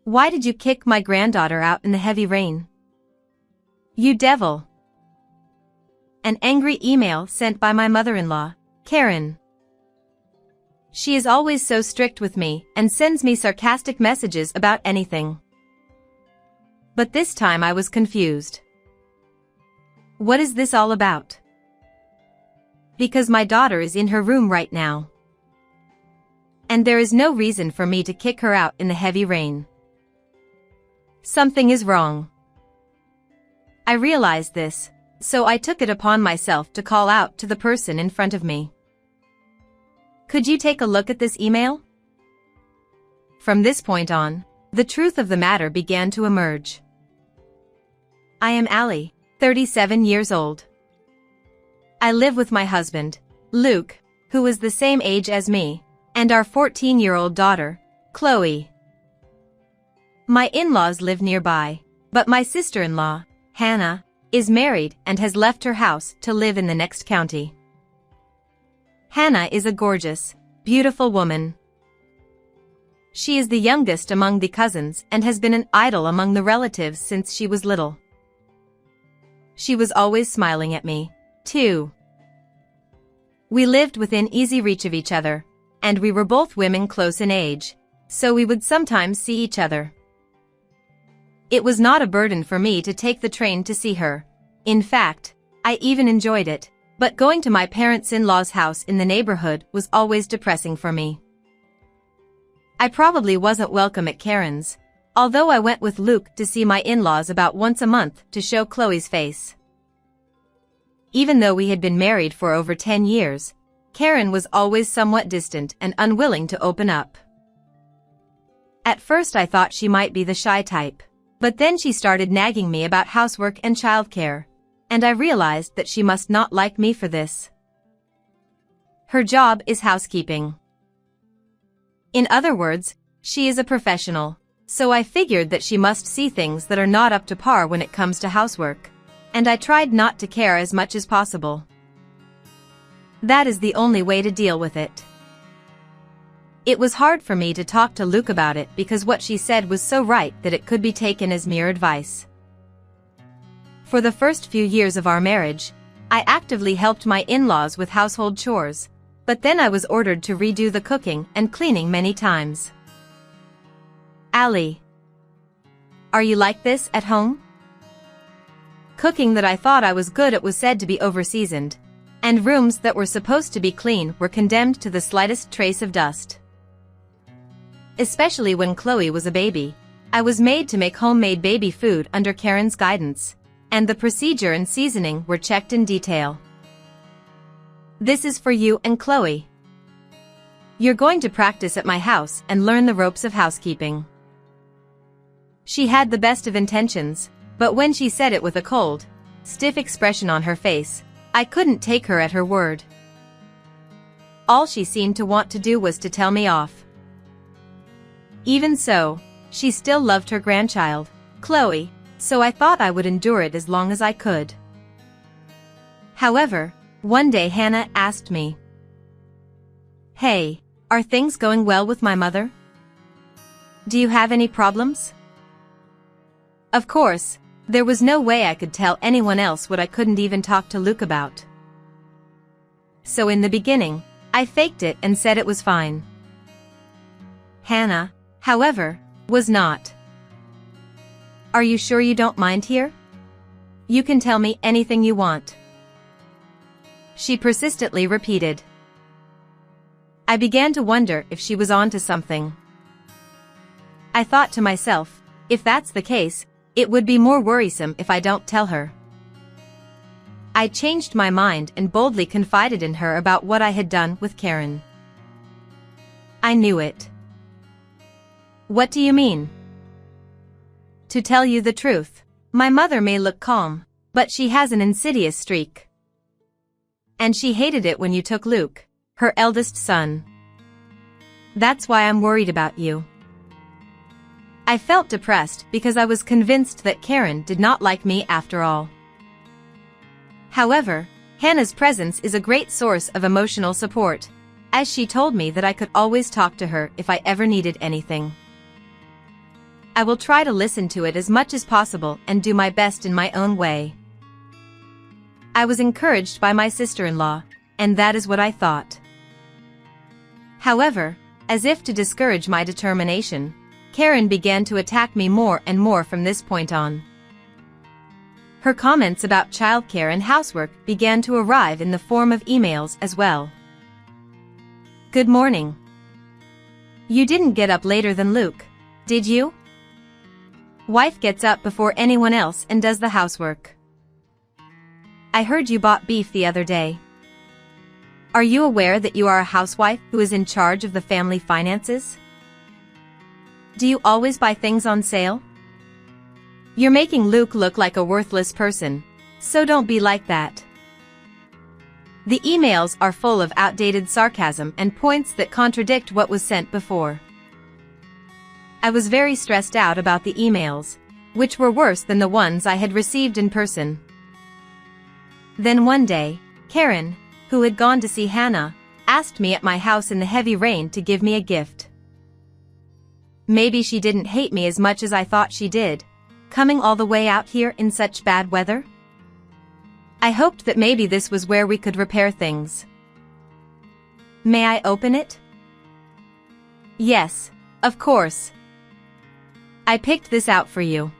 Why did you kick my granddaughter out in the heavy rain? You devil! An angry email sent by my mother-in-law, Karen. She is always so strict with me and sends me sarcastic messages about anything. But this time I was confused. What is this all about? Because my daughter is in her room right now. And there is no reason for me to kick her out in the heavy rain. Something is wrong. I realized this, so I took it upon myself to call out to the person in front of me. Could you take a look at this email? From this point on, the truth of the matter began to emerge. I am Allie, 37 years old. I live with my husband, Luke, who is the same age as me, and our 14-year-old daughter, Chloe. My in-laws live nearby, but my sister-in-law, Hannah, is married and has left her house to live in the next county. Hannah is a gorgeous, beautiful woman. She is the youngest among the cousins and has been an idol among the relatives since she was little. She was always smiling at me, too. We lived within easy reach of each other, and we were both women close in age, so we would sometimes see each other. It was not a burden for me to take the train to see her. In fact, I even enjoyed it, but going to my parents-in-law's house in the neighborhood was always depressing for me. I probably wasn't welcome at Karen's, although I went with Luke to see my in-laws about once a month to show Chloe's face. Even though we had been married for over 10 years, Karen was always somewhat distant and unwilling to open up. At first I thought she might be the shy type, but then she started nagging me about housework and childcare, and I realized that she must not like me for this. Her job is housekeeping. In other words, she is a professional, so I figured that she must see things that are not up to par when it comes to housework, and I tried not to care as much as possible. That is the only way to deal with it. It was hard for me to talk to Luke about it because what she said was so right that it could be taken as mere advice. For the first few years of our marriage, I actively helped my in-laws with household chores, but then I was ordered to redo the cooking and cleaning many times. Allie, are you like this at home? Cooking that I thought I was good at was said to be over-seasoned, and rooms that were supposed to be clean were condemned to the slightest trace of dust. Especially when Chloe was a baby, I was made to make homemade baby food under Karen's guidance, and the procedure and seasoning were checked in detail. This is for you and Chloe. You're going to practice at my house and learn the ropes of housekeeping. She had the best of intentions, but when she said it with a cold, stiff expression on her face, I couldn't take her at her word. All she seemed to want to do was to tell me off. Even so, she still loved her grandchild, Chloe, so I thought I would endure it as long as I could. However, one day Hannah asked me, "Hey, are things going well with my mother? Do you have any problems?" Of course, there was no way I could tell anyone else what I couldn't even talk to Luke about. So in the beginning, I faked it and said it was fine. Hannah, however, was not. "Are you sure you don't mind here? You can tell me anything you want," she persistently repeated. I began to wonder if she was on to something. I thought to myself, if that's the case, it would be more worrisome if I don't tell her. I changed my mind and boldly confided in her about what I had done with Karen. I knew it. "What do you mean?" "To tell you the truth, my mother may look calm, but she has an insidious streak. And she hated it when you took Luke, her eldest son. That's why I'm worried about you." I felt depressed because I was convinced that Karen did not like me after all. However, Hannah's presence is a great source of emotional support, as she told me that I could always talk to her if I ever needed anything. I will try to listen to it as much as possible and do my best in my own way. I was encouraged by my sister-in-law, and that is what I thought. However, as if to discourage my determination, Karen began to attack me more and more from this point on. Her comments about childcare and housework began to arrive in the form of emails as well. Good morning. You didn't get up later than Luke, did you? Wife gets up before anyone else and does the housework. I heard you bought beef the other day. Are you aware that you are a housewife who is in charge of the family finances? Do you always buy things on sale? You're making Luke look like a worthless person, so don't be like that. The emails are full of outdated sarcasm and points that contradict what was sent before. I was very stressed out about the emails, which were worse than the ones I had received in person. Then one day, Karen, who had gone to see Hannah, asked me at my house in the heavy rain to give me a gift. Maybe she didn't hate me as much as I thought she did, coming all the way out here in such bad weather. I hoped that maybe this was where we could repair things. May I open it? Yes, of course. I picked this out for you.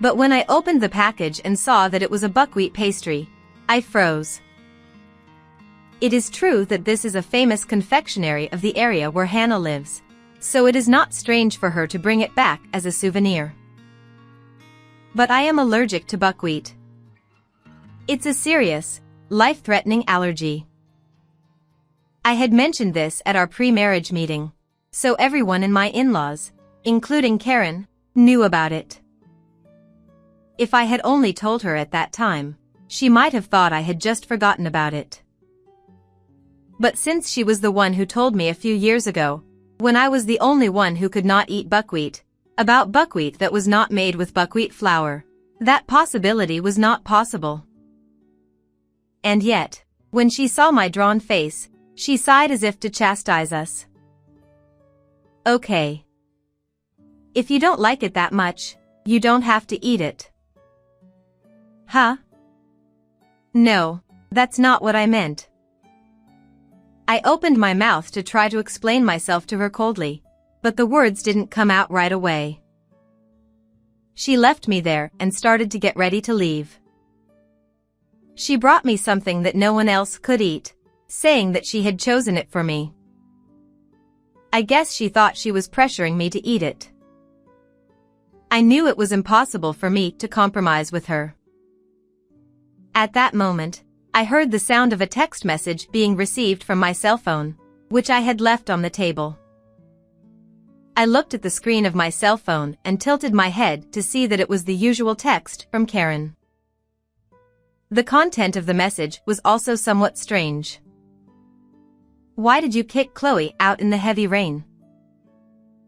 But when I opened the package and saw that it was a buckwheat pastry, I froze. It is true that this is a famous confectionery of the area where Hannah lives, so it is not strange for her to bring it back as a souvenir. But I am allergic to buckwheat. It's a serious, life-threatening allergy. I had mentioned this at our pre-marriage meeting, so everyone in my in-laws, including Karen, knew about it. If I had only told her at that time, she might have thought I had just forgotten about it. But since she was the one who told me a few years ago, when I was the only one who could not eat buckwheat, about buckwheat that was not made with buckwheat flour, that possibility was not possible. And yet, when she saw my drawn face, she sighed as if to chastise us. Okay. If you don't like it that much, you don't have to eat it. Huh? No, that's not what I meant. I opened my mouth to try to explain myself to her coldly, but the words didn't come out right away. She left me there and started to get ready to leave. She brought me something that no one else could eat, saying that she had chosen it for me. I guess she thought she was pressuring me to eat it. I knew it was impossible for me to compromise with her. At that moment, I heard the sound of a text message being received from my cell phone, which I had left on the table. I looked at the screen of my cell phone and tilted my head to see that it was the usual text from Karen. The content of the message was also somewhat strange. Why did you kick Chloe out in the heavy rain?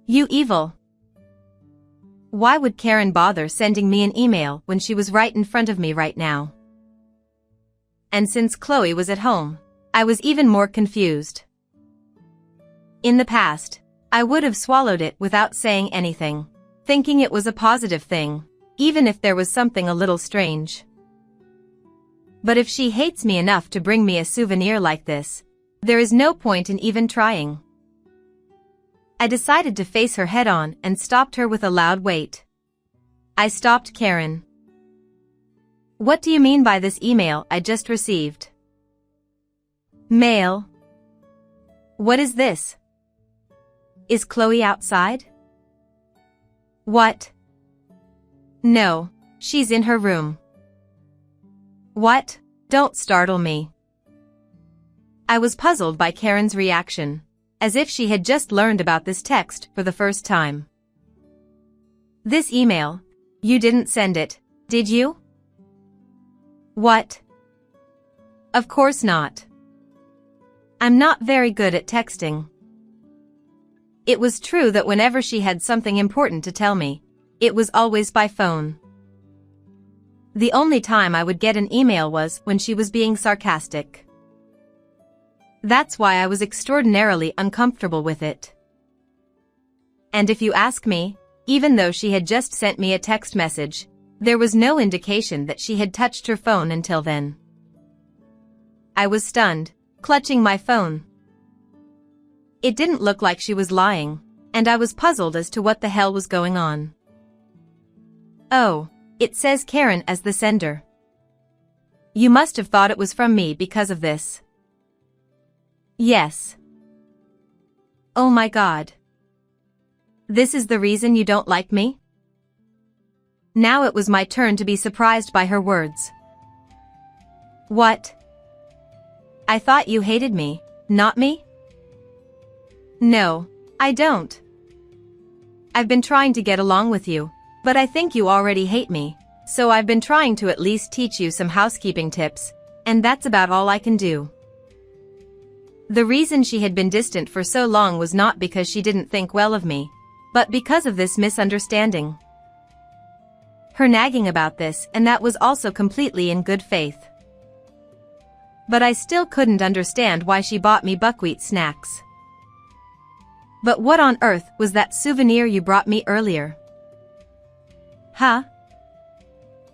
You evil. Why would Karen bother sending me an email when she was right in front of me right now? And since Chloe was at home, I was even more confused. In the past, I would have swallowed it without saying anything, thinking it was a positive thing, even if there was something a little strange. But if she hates me enough to bring me a souvenir like this, there is no point in even trying. I decided to face her head-on and stopped her with a loud wait. I stopped Karen. What do you mean by this email I just received? Mail? What is this? Is Chloe outside? What? No, she's in her room. What? Don't startle me. I was puzzled by Karen's reaction, as if she had just learned about this text for the first time. This email, you didn't send it, did you? What? Of course not. I'm not very good at texting. It was true that whenever she had something important to tell me, it was always by phone. The only time I would get an email was when she was being sarcastic. That's why I was extraordinarily uncomfortable with it. And if you ask me, even though she had just sent me a text message. There was no indication that she had touched her phone until then. I was stunned, clutching my phone. It didn't look like she was lying, and I was puzzled as to what the hell was going on. Oh, it says Karen as the sender. You must have thought it was from me because of this. Yes. Oh my God. This is the reason you don't like me? Now it was my turn to be surprised by her words. What? I thought you hated me, not me? No, I don't. I've been trying to get along with you, but I think you already hate me, so I've been trying to at least teach you some housekeeping tips, and that's about all I can do. The reason she had been distant for so long was not because she didn't think well of me, but because of this misunderstanding. Her nagging about this, and that was also completely in good faith. But I still couldn't understand why she bought me buckwheat snacks. But what on earth was that souvenir you brought me earlier? Huh?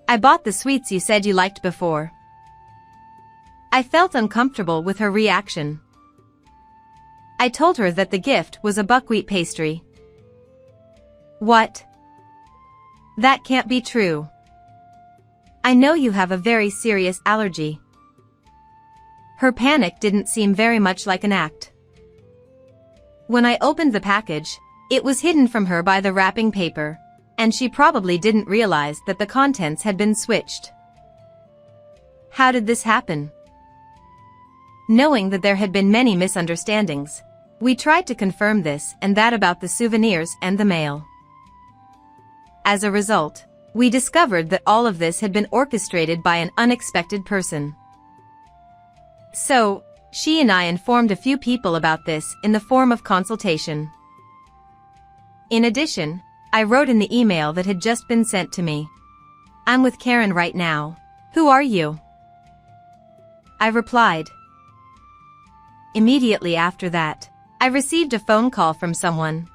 I bought the sweets you said you liked before. I felt uncomfortable with her reaction. I told her that the gift was a buckwheat pastry. What? That can't be true. I know you have a very serious allergy. Her panic didn't seem very much like an act. When I opened the package, it was hidden from her by the wrapping paper, and she probably didn't realize that the contents had been switched. How did this happen? Knowing that there had been many misunderstandings, we tried to confirm this and that about the souvenirs and the mail. As a result, we discovered that all of this had been orchestrated by an unexpected person. So, she and I informed a few people about this in the form of consultation. In addition, I wrote in the email that had just been sent to me. I'm with Karen right now. Who are you? I replied. Immediately after that, I received a phone call from someone.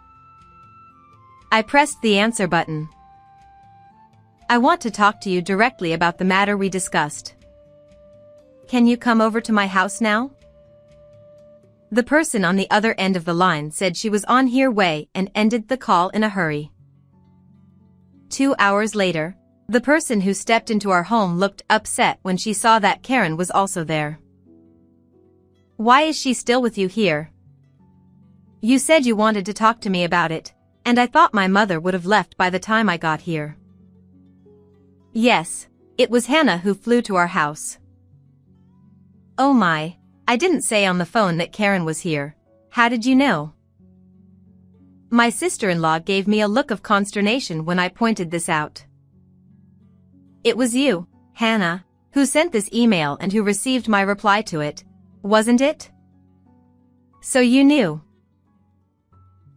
I pressed the answer button. I want to talk to you directly about the matter we discussed. Can you come over to my house now? The person on the other end of the line said she was on her way and ended the call in a hurry. 2 hours later, the person who stepped into our home looked upset when she saw that Karen was also there. Why is she still with you here? You said you wanted to talk to me about it, and I thought my mother would have left by the time I got here. Yes, it was Hannah who flew to our house. Oh my, I didn't say on the phone that Karen was here. How did you know? My sister-in-law gave me a look of consternation when I pointed this out. It was you, Hannah, who sent this email and who received my reply to it, wasn't it? So you knew.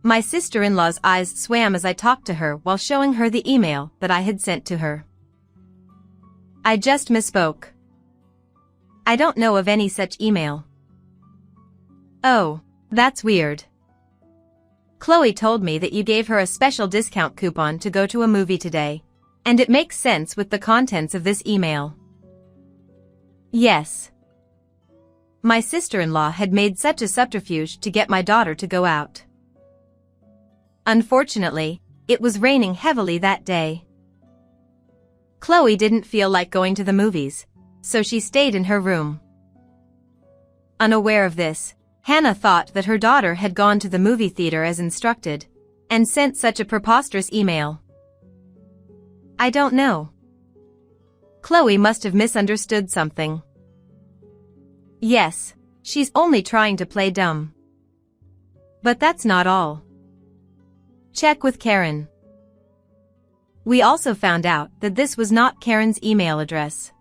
My sister-in-law's eyes swam as I talked to her while showing her the email that I had sent to her. I just misspoke. I don't know of any such email. Oh, that's weird. Chloe told me that you gave her a special discount coupon to go to a movie today, and it makes sense with the contents of this email. Yes. My sister-in-law had made such a subterfuge to get my daughter to go out. Unfortunately, it was raining heavily that day. Chloe didn't feel like going to the movies, so she stayed in her room. Unaware of this, Hannah thought that her daughter had gone to the movie theater as instructed, and sent such a preposterous email. I don't know. Chloe must have misunderstood something. Yes, she's only trying to play dumb. But that's not all. Check with Karen. We also found out that this was not Karen's email address.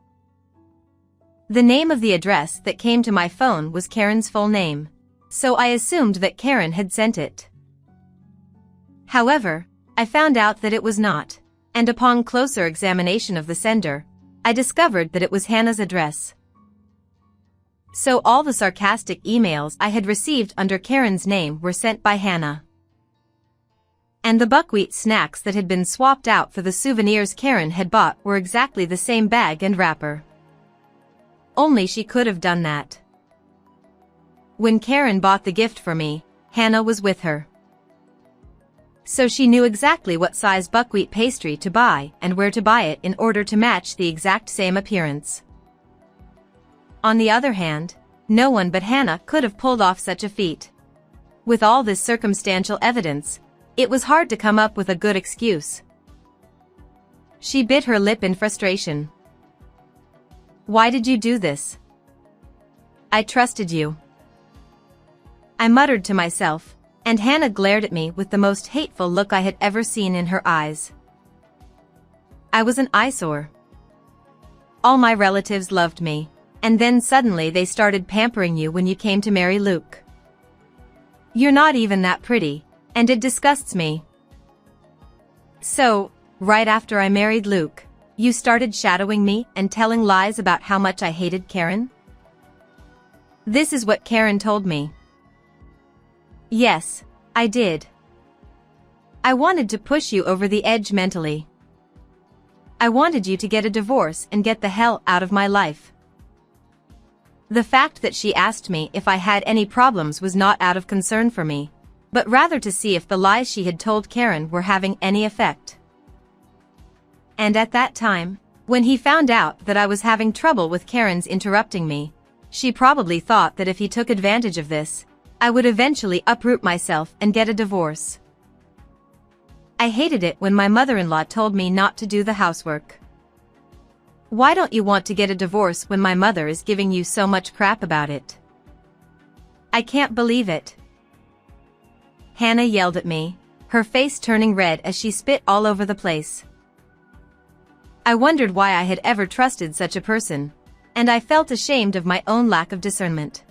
The name of the address that came to my phone was Karen's full name, so I assumed that Karen had sent it. However, I found out that it was not, and upon closer examination of the sender, I discovered that it was Hannah's address. So all the sarcastic emails I had received under Karen's name were sent by Hannah. And the buckwheat snacks that had been swapped out for the souvenirs Karen had bought were exactly the same bag and wrapper. Only she could have done that. When Karen bought the gift for me, Hannah was with her. So she knew exactly what size buckwheat pastry to buy and where to buy it in order to match the exact same appearance. On the other hand, no one but Hannah could have pulled off such a feat. With all this circumstantial evidence, it was hard to come up with a good excuse. She bit her lip in frustration. "Why did you do this? I trusted you," I muttered to myself, and Hannah glared at me with the most hateful look I had ever seen in her eyes. I was an eyesore. All my relatives loved me, and then suddenly they started pampering you when you came to marry Luke. You're not even that pretty, and it disgusts me. So, right after I married Luke, you started shadowing me and telling lies about how much I hated Karen? This is what Karen told me. Yes, I did. I wanted to push you over the edge mentally. I wanted you to get a divorce and get the hell out of my life. The fact that she asked me if I had any problems was not out of concern for me, but rather to see if the lies she had told Karen were having any effect. And at that time, when he found out that I was having trouble with Karen's interrupting me, she probably thought that if he took advantage of this, I would eventually uproot myself and get a divorce. I hated it when my mother-in-law told me not to do the housework. Why don't you want to get a divorce when my mother is giving you so much crap about it? I can't believe it. Hannah yelled at me, her face turning red as she spit all over the place. I wondered why I had ever trusted such a person, and I felt ashamed of my own lack of discernment.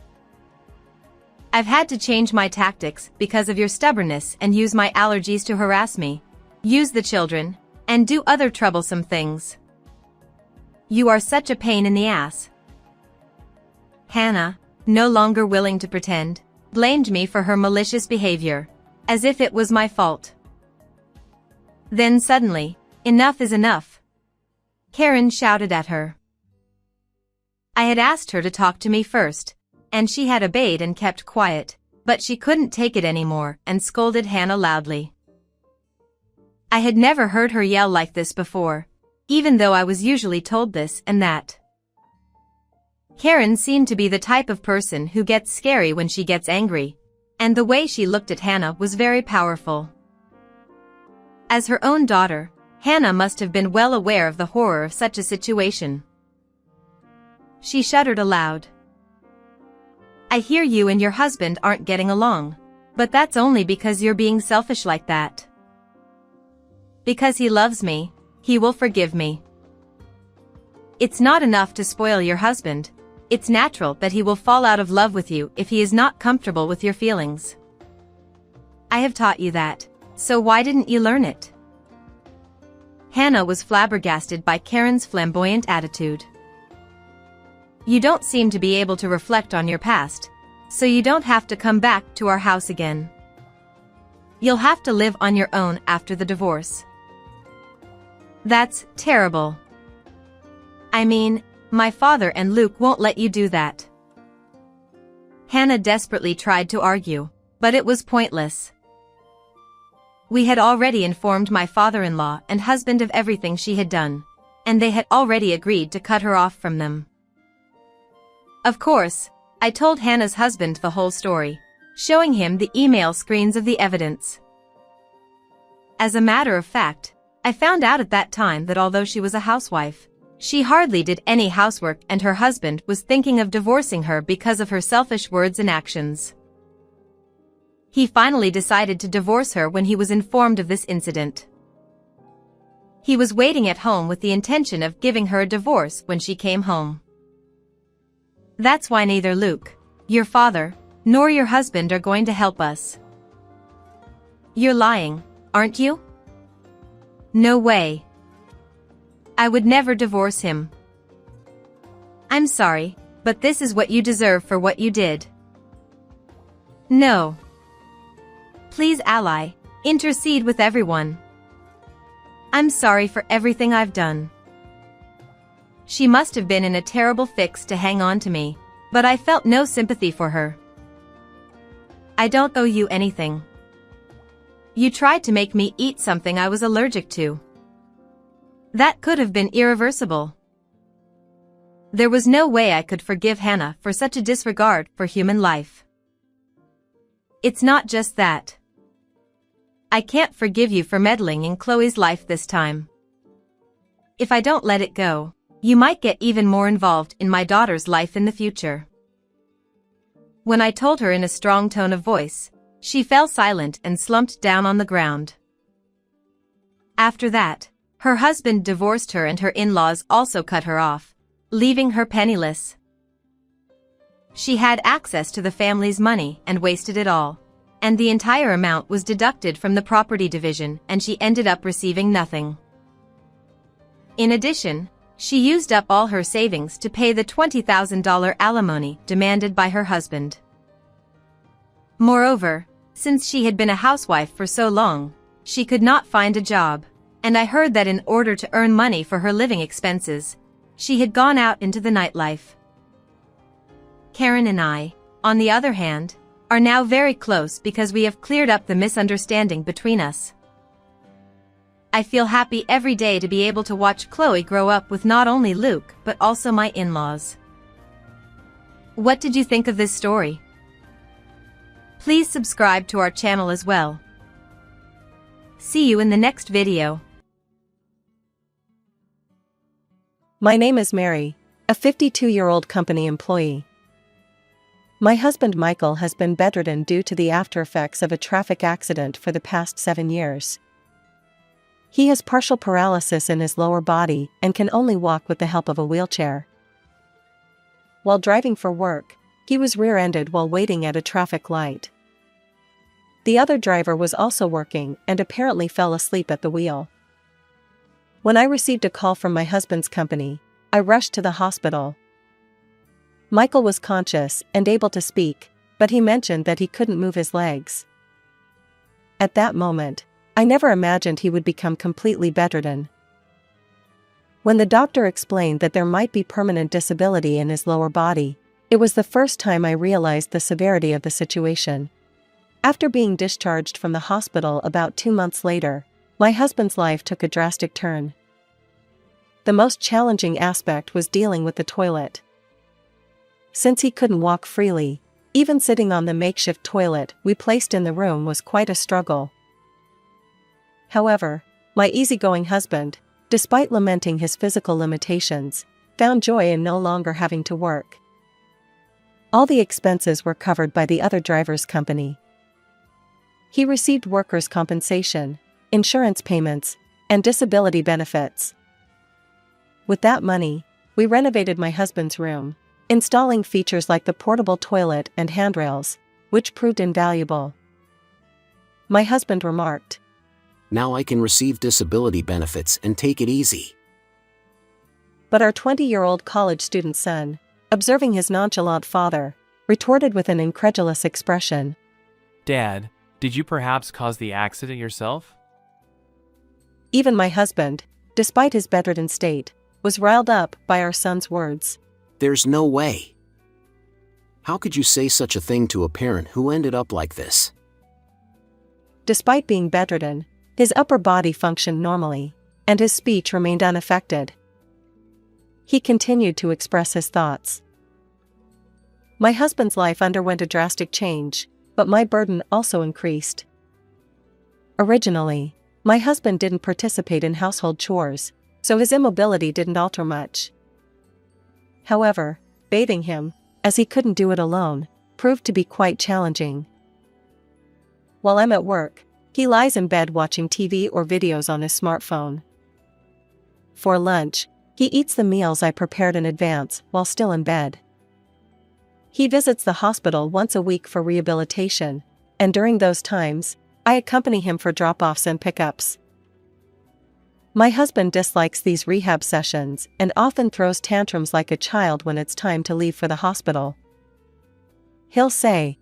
I've had to change my tactics because of your stubbornness and use my allergies to harass me, use the children, and do other troublesome things. You are such a pain in the ass. Hannah, no longer willing to pretend, blamed me for her malicious behavior, as if it was my fault. Then suddenly, enough is enough. Karen shouted at her. I had asked her to talk to me first, and she had obeyed and kept quiet, but she couldn't take it anymore and scolded Hannah loudly. I had never heard her yell like this before, even though I was usually told this and that. Karen seemed to be the type of person who gets scary when she gets angry, and the way she looked at Hannah was very powerful. As her own daughter, Hannah must have been well aware of the horror of such a situation. She shuddered aloud. I hear you and your husband aren't getting along, but that's only because you're being selfish like that. Because he loves me, he will forgive me. It's not enough to spoil your husband, it's natural that he will fall out of love with you if he is not comfortable with your feelings. I have taught you that, so why didn't you learn it? Hannah was flabbergasted by Karen's flamboyant attitude. You don't seem to be able to reflect on your past, so you don't have to come back to our house again. You'll have to live on your own after the divorce. That's terrible. I mean, my father and Luke won't let you do that. Hannah desperately tried to argue, but it was pointless. We had already informed my father-in-law and husband of everything she had done, and they had already agreed to cut her off from them. Of course, I told Hannah's husband the whole story, showing him the email screens of the evidence. As a matter of fact, I found out at that time that although she was a housewife, she hardly did any housework and her husband was thinking of divorcing her because of her selfish words and actions. He finally decided to divorce her when he was informed of this incident. He was waiting at home with the intention of giving her a divorce when she came home. That's why neither Luke, your father, nor your husband are going to help us. You're lying, aren't you? No way. I would never divorce him. I'm sorry, but this is what you deserve for what you did. No. Please, ally, Intercede with everyone. I'm sorry for everything I've done. She must have been in a terrible fix to hang on to me, but I felt no sympathy for her. I don't owe you anything. You tried to make me eat something I was allergic to. That could have been irreversible. There was no way I could forgive Hannah for such a disregard for human life. It's not just that. I can't forgive you for meddling in Chloe's life this time. If I don't let it go, you might get even more involved in my daughter's life in the future. When I told her in a strong tone of voice, she fell silent and slumped down on the ground. After that, her husband divorced her and her in-laws also cut her off, leaving her penniless. She had access to the family's money and wasted it all, and the entire amount was deducted from the property division and she ended up receiving nothing. In addition, she used up all her savings to pay the $20,000 alimony demanded by her husband. Moreover, since she had been a housewife for so long, she could not find a job, and I heard that in order to earn money for her living expenses, she had gone out into the nightlife. Karen and I, on the other hand, are now very close because we have cleared up the misunderstanding between us. I feel happy every day to be able to watch Chloe grow up with not only Luke but also my in-laws. What did you think of this story? Please subscribe to our channel as well. See you in the next video. My name is Mary, a 52-year-old company employee. My husband Michael has been bedridden due to the after effects of a traffic accident for the past 7 years. He has partial paralysis in his lower body and can only walk with the help of a wheelchair. While driving for work, he was rear-ended while waiting at a traffic light. The other driver was also working and apparently fell asleep at the wheel. When I received a call from my husband's company, I rushed to the hospital. Michael was conscious and able to speak, but he mentioned that he couldn't move his legs. At that moment, I never imagined he would become completely bedridden. When the doctor explained that there might be permanent disability in his lower body, it was the first time I realized the severity of the situation. After being discharged from the hospital about 2 months later, my husband's life took a drastic turn. The most challenging aspect was dealing with the toilet. Since he couldn't walk freely, even sitting on the makeshift toilet we placed in the room was quite a struggle. However, my easygoing husband, despite lamenting his physical limitations, found joy in no longer having to work. All the expenses were covered by the other driver's company. He received workers' compensation, insurance payments, and disability benefits. With that money, we renovated my husband's room, installing features like the portable toilet and handrails, which proved invaluable. My husband remarked, "Now I can receive disability benefits and take it easy." But our 20-year-old college student son, observing his nonchalant father, retorted with an incredulous expression, "Dad, did you perhaps cause the accident yourself?" Even my husband, despite his bedridden state, was riled up by our son's words. "There's no way. How could you say such a thing to a parent who ended up like this?" Despite being bedridden, his upper body functioned normally, and his speech remained unaffected. He continued to express his thoughts. My husband's life underwent a drastic change, but my burden also increased. Originally, my husband didn't participate in household chores, so his immobility didn't alter much. However, bathing him, as he couldn't do it alone, proved to be quite challenging. While I'm at work, he lies in bed watching TV or videos on his smartphone. For lunch, he eats the meals I prepared in advance while still in bed. He visits the hospital once a week for rehabilitation, and during those times, I accompany him for drop-offs and pickups. My husband dislikes these rehab sessions and often throws tantrums like a child when it's time to leave for the hospital. He'll say,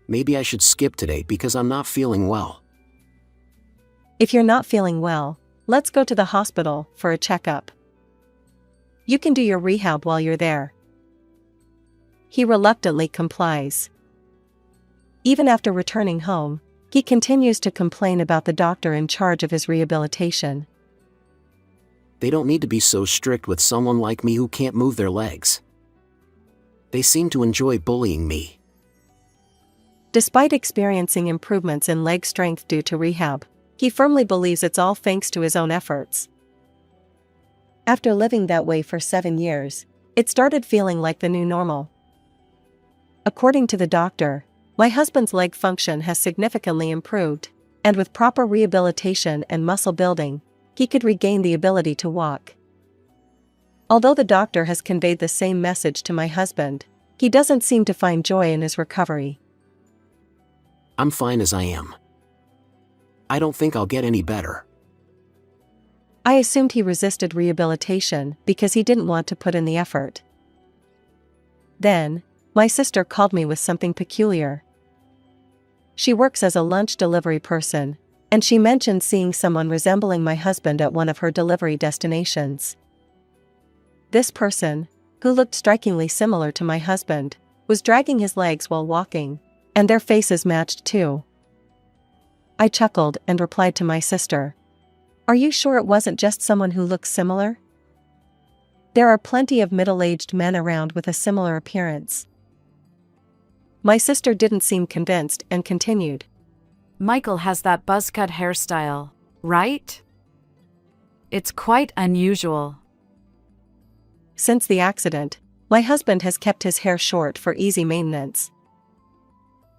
"Maybe I should skip today because I'm not feeling well." If you're not feeling well, let's go to the hospital for a checkup. You can do your rehab while you're there. He reluctantly complies. Even after returning home, he continues to complain about the doctor in charge of his rehabilitation. They don't need to be so strict with someone like me who can't move their legs. They seem to enjoy bullying me. Despite experiencing improvements in leg strength due to rehab, he firmly believes it's all thanks to his own efforts. After living that way for 7 years, it started feeling like the new normal. According to the doctor, my husband's leg function has significantly improved, and with proper rehabilitation and muscle building, he could regain the ability to walk. Although the doctor has conveyed the same message to my husband, he doesn't seem to find joy in his recovery. I'm fine as I am. I don't think I'll get any better. I assumed he resisted rehabilitation because he didn't want to put in the effort. Then, my sister called me with something peculiar. She works as a lunch delivery person, and she mentioned seeing someone resembling my husband at one of her delivery destinations. This person, who looked strikingly similar to my husband, was dragging his legs while walking, and their faces matched too. I chuckled and replied to my sister, "Are you sure it wasn't just someone who looks similar? There are plenty of middle-aged men around with a similar appearance." My sister didn't seem convinced and continued, Michael has that buzzcut hairstyle, right? It's quite unusual. Since the accident, my husband has kept his hair short for easy maintenance.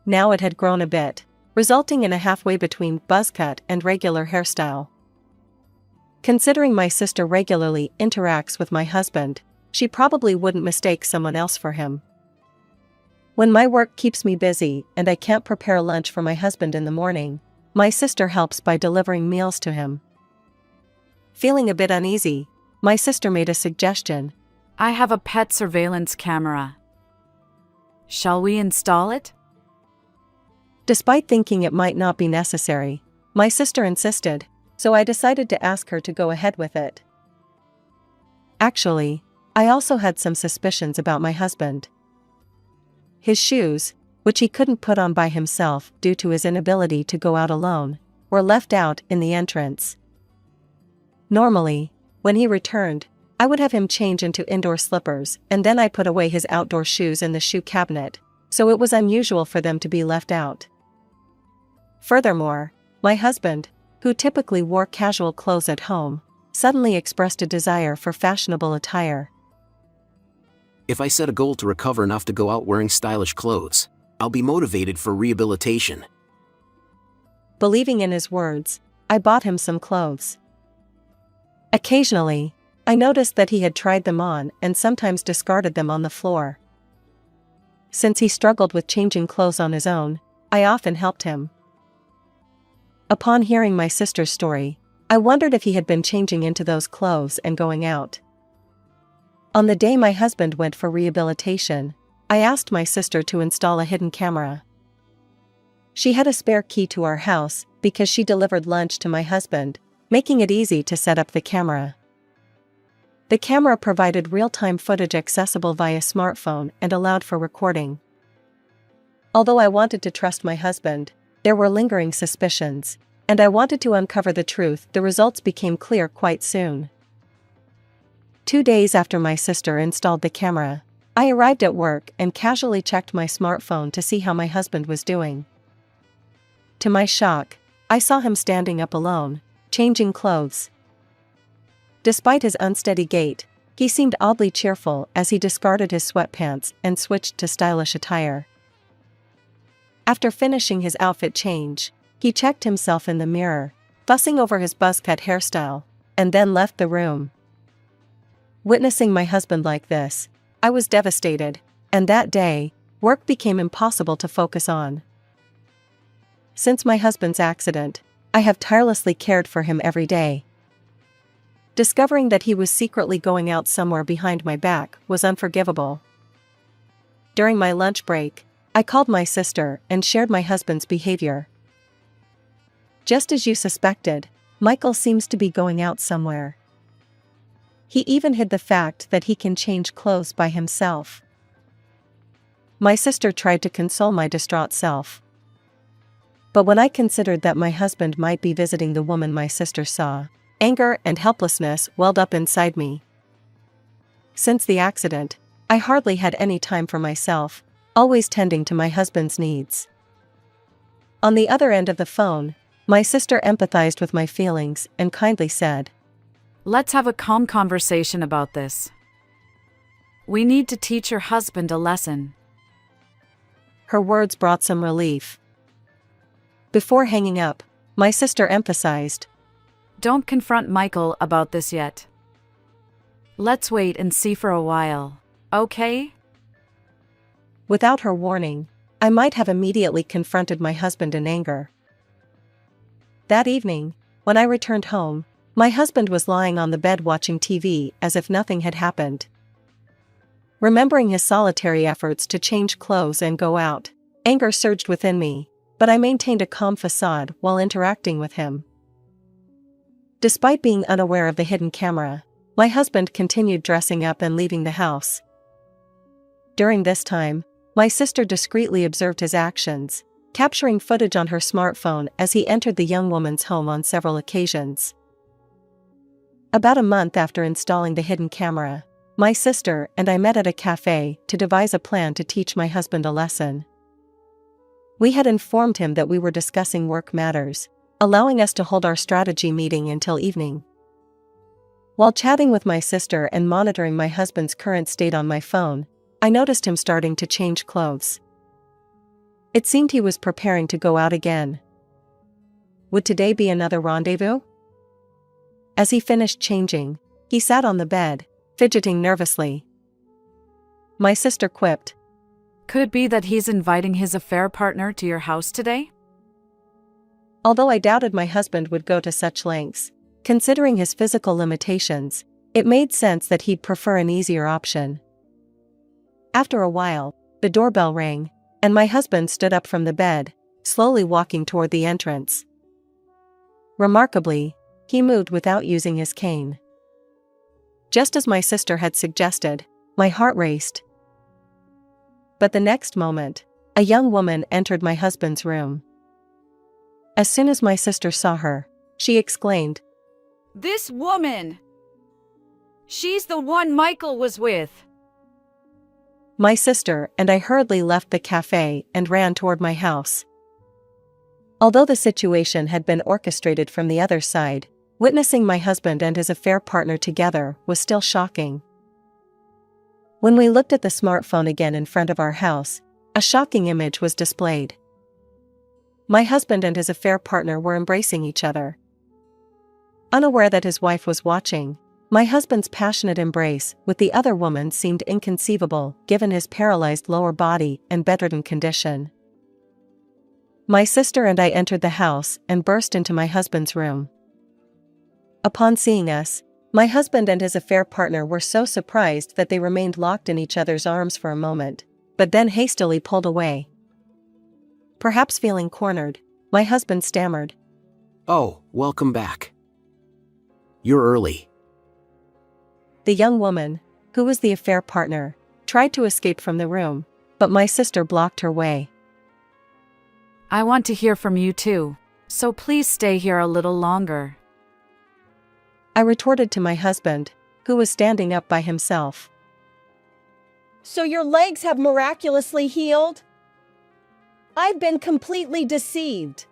Now it had grown a bit, resulting in a halfway between buzzcut and regular hairstyle. Considering my sister regularly interacts with my husband, she probably wouldn't mistake someone else for him. When my work keeps me busy and I can't prepare lunch for my husband in the morning, my sister helps by delivering meals to him. Feeling a bit uneasy, my sister made a suggestion. I have a pet surveillance camera. Shall we install it? Despite thinking it might not be necessary, my sister insisted, so I decided to ask her to go ahead with it. Actually, I also had some suspicions about my husband. His shoes, which he couldn't put on by himself due to his inability to go out alone, were left out in the entrance. Normally, when he returned, I would have him change into indoor slippers and then I put away his outdoor shoes in the shoe cabinet, so it was unusual for them to be left out. Furthermore, my husband, who typically wore casual clothes at home, suddenly expressed a desire for fashionable attire. If I set a goal to recover enough to go out wearing stylish clothes, I'll be motivated for rehabilitation. Believing in his words, I bought him some clothes. Occasionally, I noticed that he had tried them on and sometimes discarded them on the floor. Since he struggled with changing clothes on his own, I often helped him. Upon hearing my sister's story, I wondered if he had been changing into those clothes and going out. On the day my husband went for rehabilitation, I asked my sister to install a hidden camera. She had a spare key to our house because she delivered lunch to my husband, making it easy to set up the camera. The camera provided real-time footage accessible via smartphone and allowed for recording. Although I wanted to trust my husband, there were lingering suspicions, and I wanted to uncover the truth. The results became clear quite soon. 2 days after my sister installed the camera, I arrived at work and casually checked my smartphone to see how my husband was doing. To my shock, I saw him standing up alone, changing clothes. Despite his unsteady gait, he seemed oddly cheerful as he discarded his sweatpants and switched to stylish attire. After finishing his outfit change, he checked himself in the mirror, fussing over his buzzcut hairstyle, and then left the room. Witnessing my husband like this, I was devastated, and that day, work became impossible to focus on. Since my husband's accident, I have tirelessly cared for him every day. Discovering that he was secretly going out somewhere behind my back was unforgivable. During my lunch break, I called my sister and shared my husband's behavior. Just as you suspected, Michael seems to be going out somewhere. He even hid the fact that he can change clothes by himself. My sister tried to console my distraught self. But when I considered that my husband might be visiting the woman my sister saw, anger and helplessness welled up inside me. Since the accident, I hardly had any time for myself, always tending to my husband's needs. On the other end of the phone, my sister empathized with my feelings and kindly said, Let's have a calm conversation about this. We need to teach your husband a lesson. Her words brought some relief. Before hanging up, my sister emphasized, Don't confront Michael about this yet. Let's wait and see for a while, okay? Without her warning, I might have immediately confronted my husband in anger. That evening, when I returned home, my husband was lying on the bed watching TV as if nothing had happened. Remembering his solitary efforts to change clothes and go out, anger surged within me, but I maintained a calm facade while interacting with him. Despite being unaware of the hidden camera, my husband continued dressing up and leaving the house. During this time, my sister discreetly observed his actions, capturing footage on her smartphone as he entered the young woman's home on several occasions. About a month after installing the hidden camera, my sister and I met at a cafe to devise a plan to teach my husband a lesson. We had informed him that we were discussing work matters, allowing us to hold our strategy meeting until evening. While chatting with my sister and monitoring my husband's current state on my phone, I noticed him starting to change clothes. It seemed he was preparing to go out again. Would today be another rendezvous? As he finished changing, he sat on the bed, fidgeting nervously. My sister quipped, Could it be that he's inviting his affair partner to your house today? Although I doubted my husband would go to such lengths, considering his physical limitations, it made sense that he'd prefer an easier option. After a while, the doorbell rang, and my husband stood up from the bed, slowly walking toward the entrance. Remarkably, he moved without using his cane. Just as my sister had suggested, my heart raced. But the next moment, a young woman entered my husband's room. As soon as my sister saw her, she exclaimed, This woman! She's the one Michael was with. My sister and I hurriedly left the cafe and ran toward my house. Although the situation had been orchestrated from the other side, witnessing my husband and his affair partner together was still shocking. When we looked at the smartphone again in front of our house, a shocking image was displayed. My husband and his affair partner were embracing each other. Unaware that his wife was watching, my husband's passionate embrace with the other woman seemed inconceivable given his paralyzed lower body and bedridden condition. My sister and I entered the house and burst into my husband's room. Upon seeing us, my husband and his affair partner were so surprised that they remained locked in each other's arms for a moment, but then hastily pulled away. Perhaps feeling cornered, my husband stammered, Oh, welcome back. You're early. The young woman, who was the affair partner, tried to escape from the room, but my sister blocked her way. I want to hear from you too, so please stay here a little longer. I retorted to my husband, who was standing up by himself. So your legs have miraculously healed? I've been completely deceived.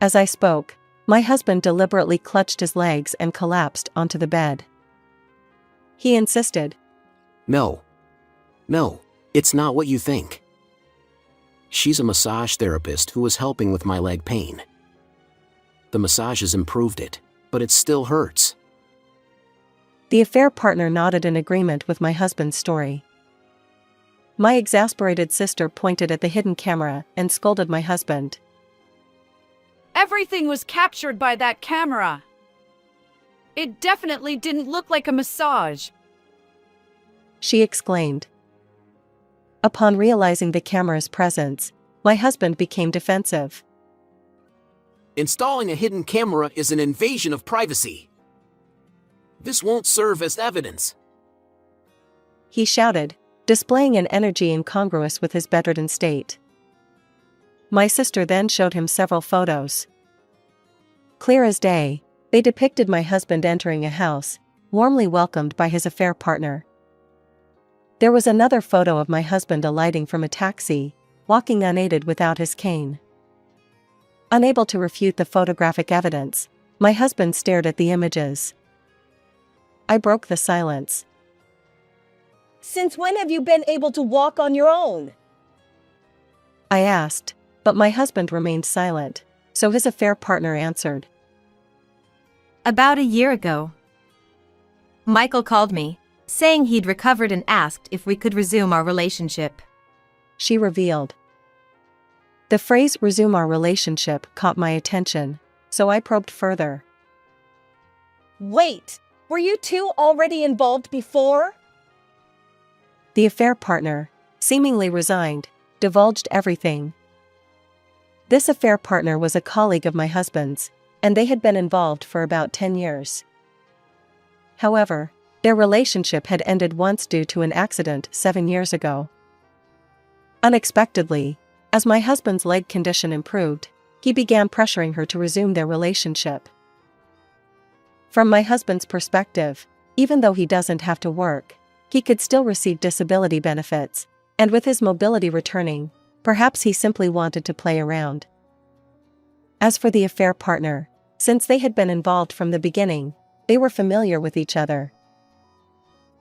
As I spoke, my husband deliberately clutched his legs and collapsed onto the bed. He insisted, No, it's not what you think. She's a massage therapist who was helping with my leg pain. The massage has improved it, but it still hurts. The affair partner nodded in agreement with my husband's story. My exasperated sister pointed at the hidden camera and scolded my husband. Everything was captured by that camera. It definitely didn't look like a massage. She exclaimed. Upon realizing the camera's presence, my husband became defensive. Installing a hidden camera is an invasion of privacy. This won't serve as evidence. He shouted, displaying an energy incongruous with his bedridden state. My sister then showed him several photos. Clear as day, they depicted my husband entering a house, warmly welcomed by his affair partner. There was another photo of my husband alighting from a taxi, walking unaided without his cane. Unable to refute the photographic evidence, my husband stared at the images. I broke the silence. Since when have you been able to walk on your own? I asked, but my husband remained silent, so his affair partner answered. About a year ago. Michael called me, saying he'd recovered and asked if we could resume our relationship. She revealed. The phrase resume our relationship caught my attention, so I probed further. Wait, were you two already involved before? The affair partner, seemingly resigned, divulged everything. This affair partner was a colleague of my husband's, and they had been involved for about 10 years. However, their relationship had ended once due to an accident 7 years ago. Unexpectedly, as my husband's leg condition improved, he began pressuring her to resume their relationship. From my husband's perspective, even though he doesn't have to work, he could still receive disability benefits, and with his mobility returning, perhaps he simply wanted to play around. As for the affair partner, since they had been involved from the beginning, they were familiar with each other.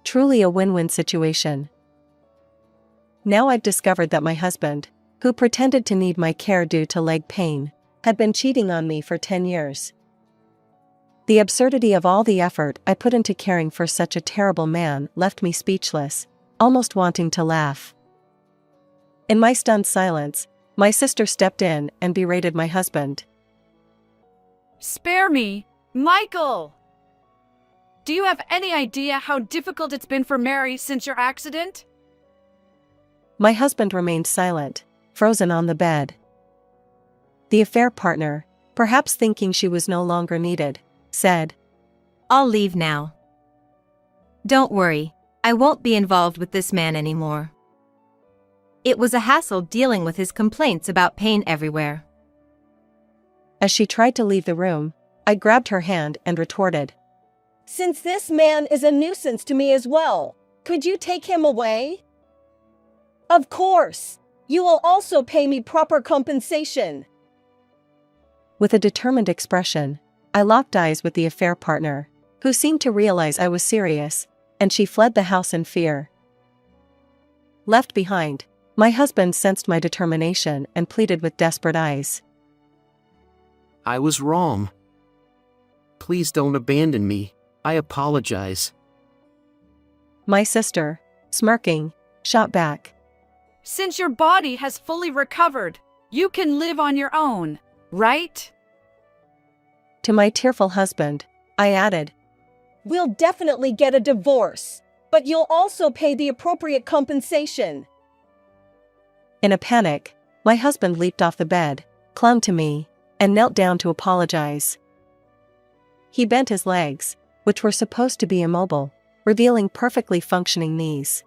Truly a win-win situation. Now I've discovered that my husband, who pretended to need my care due to leg pain, had been cheating on me for 10 years. The absurdity of all the effort I put into caring for such a terrible man left me speechless, almost wanting to laugh. In my stunned silence, my sister stepped in and berated my husband. Spare me, Michael! Do you have any idea how difficult it's been for Mary since your accident? My husband remained silent, frozen on the bed. The affair partner, perhaps thinking she was no longer needed, said, I'll leave now. Don't worry, I won't be involved with this man anymore. It was a hassle dealing with his complaints about pain everywhere. As she tried to leave the room, I grabbed her hand and retorted. Since this man is a nuisance to me as well, could you take him away? Of course! You will also pay me proper compensation. With a determined expression, I locked eyes with the affair partner, who seemed to realize I was serious, and she fled the house in fear. Left behind, my husband sensed my determination and pleaded with desperate eyes. I was wrong. Please don't abandon me. I apologize. My sister, smirking, shot back. Since your body has fully recovered, you can live on your own, right? To my tearful husband, I added, We'll definitely get a divorce, but you'll also pay the appropriate compensation. In a panic, my husband leaped off the bed, clung to me, and knelt down to apologize. He bent his legs, which were supposed to be immobile, revealing perfectly functioning knees.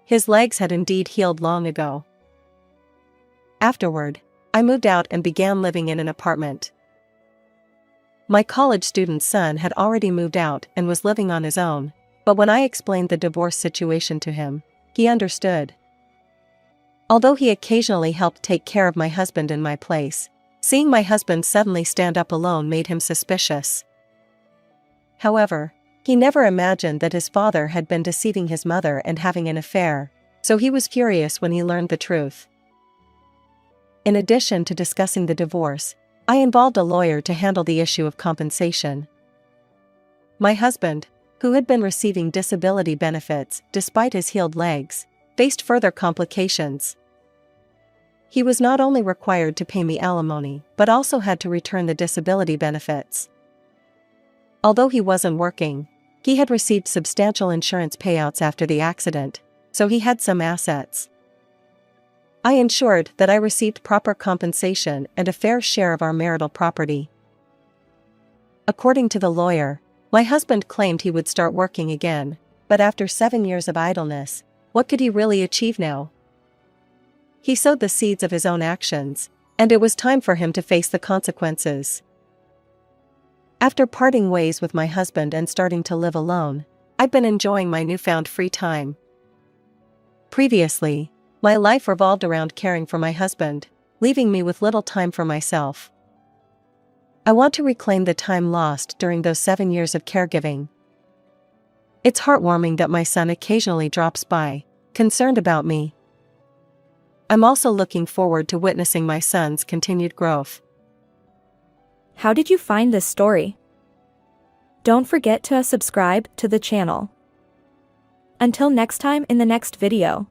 His legs had indeed healed long ago. Afterward, I moved out and began living in an apartment. My college student son had already moved out and was living on his own, but when I explained the divorce situation to him, he understood. Although he occasionally helped take care of my husband in my place, seeing my husband suddenly stand up alone made him suspicious. However, he never imagined that his father had been deceiving his mother and having an affair, so he was furious when he learned the truth. In addition to discussing the divorce, I involved a lawyer to handle the issue of compensation. My husband, who had been receiving disability benefits despite his healed legs, faced further complications. He was not only required to pay me alimony but also had to return the disability benefits. Although he wasn't working, he had received substantial insurance payouts after the accident, so he had some assets. I ensured that I received proper compensation and a fair share of our marital property. According to the lawyer, my husband claimed he would start working again, but after 7 years of idleness, what could he really achieve now? He sowed the seeds of his own actions, and it was time for him to face the consequences. After parting ways with my husband and starting to live alone, I've been enjoying my newfound free time. Previously, my life revolved around caring for my husband, leaving me with little time for myself. I want to reclaim the time lost during those 7 years of caregiving. It's heartwarming that my son occasionally drops by, concerned about me. I'm also looking forward to witnessing my son's continued growth. How did you find this story? Don't forget to subscribe to the channel. Until next time in the next video.